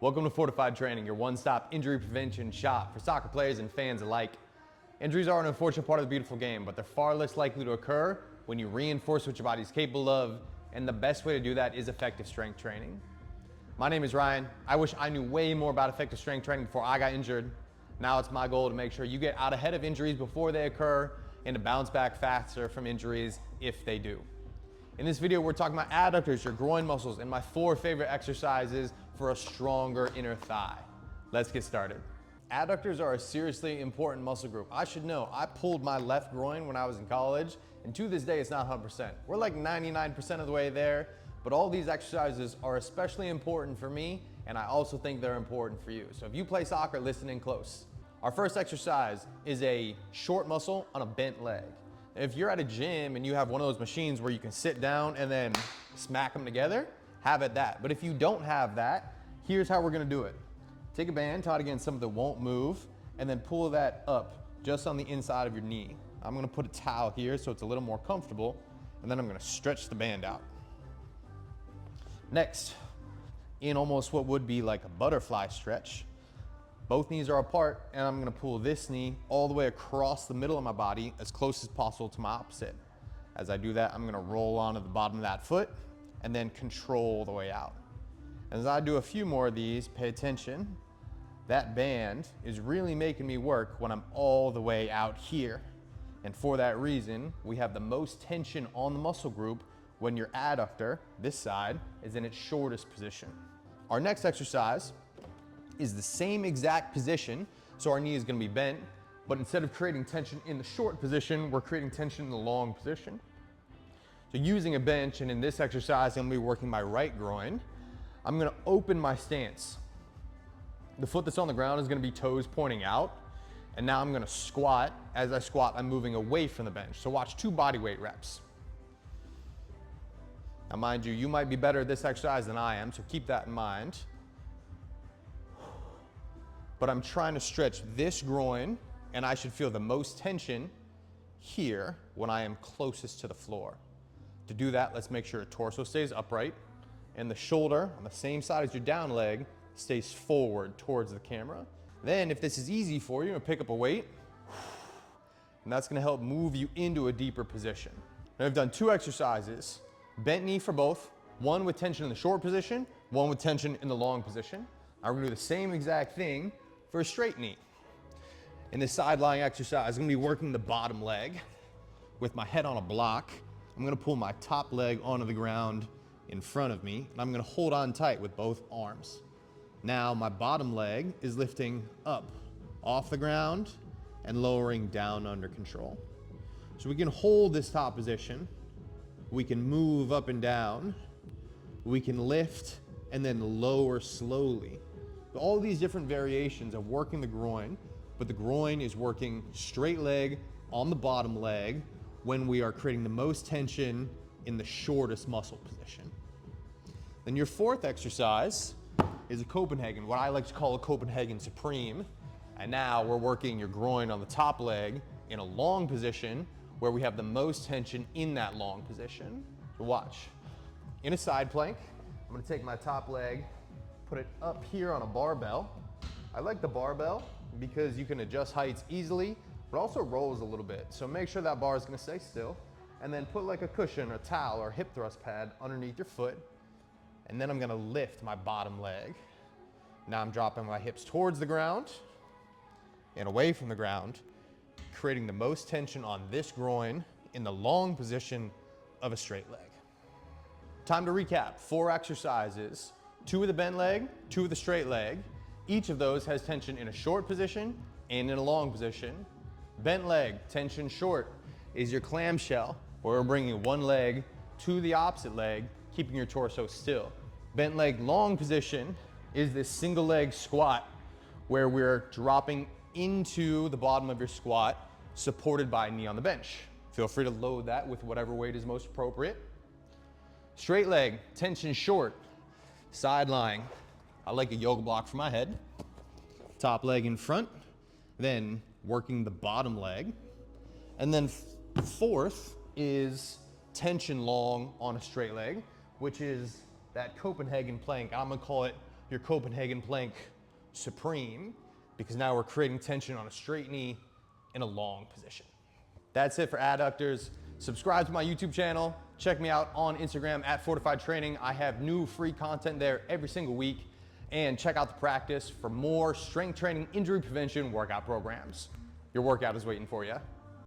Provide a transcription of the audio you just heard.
Welcome to Fortified Training, your one-stop injury prevention shop for soccer players and fans alike. Injuries are an unfortunate part of the beautiful game, but they're far less likely to occur when you reinforce what your body's capable of, and the best way to do that is effective strength training. My name is Ryan. I wish I knew way more about effective strength training before I got injured. Now it's my goal to make sure you get out ahead of injuries before they occur and to bounce back faster from injuries if they do. In this video, we're talking about adductors, your groin muscles, and my 4 favorite exercises for a stronger inner thigh. Let's get started. Adductors are a seriously important muscle group. I should know, I pulled my left groin when I was in college, and to this day, it's not 100%. We're like 99% of the way there, but all these exercises are especially important for me, and I also think they're important for you. So if you play soccer, listen in close. Our first exercise is a short muscle on a bent leg. If you're at a gym and you have one of those machines where you can sit down and then smack them together, have at that. But if you don't have that, here's how we're gonna do it. Take a band, tie it against something that won't move, and then pull that up just on the inside of your knee. I'm gonna put a towel here so it's a little more comfortable, and then I'm gonna stretch the band out. Next, in almost what would be like a butterfly stretch, both knees are apart, and I'm gonna pull this knee all the way across the middle of my body as close as possible to my opposite. As I do that, I'm gonna roll onto the bottom of that foot and then control the way out. As I do a few more of these, pay attention. That band is really making me work when I'm all the way out here. And for that reason, we have the most tension on the muscle group when your adductor, this side, is in its shortest position. Our next exercise is the same exact position, so our knee is gonna be bent, but instead of creating tension in the short position, we're creating tension in the long position. So using a bench, and in this exercise, I'm gonna be working my right groin, I'm gonna open my stance. The foot that's on the ground is gonna be toes pointing out, and now I'm gonna squat. As I squat, I'm moving away from the bench. So watch 2 body weight reps. Now mind you, you might be better at this exercise than I am, so keep that in mind. But I'm trying to stretch this groin, and I should feel the most tension here when I am closest to the floor. To do that, let's make sure your torso stays upright, and the shoulder on the same side as your down leg stays forward towards the camera. Then, if this is easy for you, you're gonna pick up a weight, and that's gonna help move you into a deeper position. Now I've done 2 exercises, bent knee for both, one with tension in the short position, one with tension in the long position. I'm gonna do the same exact thing for a straight knee. In this side lying exercise, I'm gonna be working the bottom leg with my head on a block. I'm gonna pull my top leg onto the ground in front of me, and I'm gonna hold on tight with both arms. Now my bottom leg is lifting up off the ground and lowering down under control. So we can hold this top position, we can move up and down, we can lift and then lower slowly. All these different variations of working the groin, but the groin is working straight leg on the bottom leg when we are creating the most tension in the shortest muscle position. Then your 4th exercise is a Copenhagen, what I like to call a Copenhagen Supreme. And now we're working your groin on the top leg in a long position where we have the most tension in that long position. So watch. In a side plank, I'm gonna take my top leg, put it up here on a barbell. I like the barbell because you can adjust heights easily, but also rolls a little bit. So make sure that bar is gonna stay still, and then put like a cushion or towel or hip thrust pad underneath your foot, and then I'm gonna lift my bottom leg. Now I'm dropping my hips towards the ground and away from the ground, creating the most tension on this groin in the long position of a straight leg. Time to recap, 4 exercises, 2 with a bent leg, 2 with a straight leg. Each of those has tension in a short position and in a long position. Bent leg, tension short, is your clamshell, where we're bringing one leg to the opposite leg, keeping your torso still. Bent leg long position is this single leg squat, where we're dropping into the bottom of your squat, supported by a knee on the bench. Feel free to load that with whatever weight is most appropriate. Straight leg, tension short, side lying. I like a yoga block for my head. Top leg in front, then working the bottom leg. And then 4th is tension long on a straight leg, which is that Copenhagen plank. I'm gonna call it your Copenhagen plank supreme, because now we're creating tension on a straight knee in a long position. That's it for adductors. Subscribe to my YouTube channel. Check me out on Instagram at Fortified Training. I have new free content there every single week. And check out the practice for more strength training, injury prevention workout programs. Your workout is waiting for you.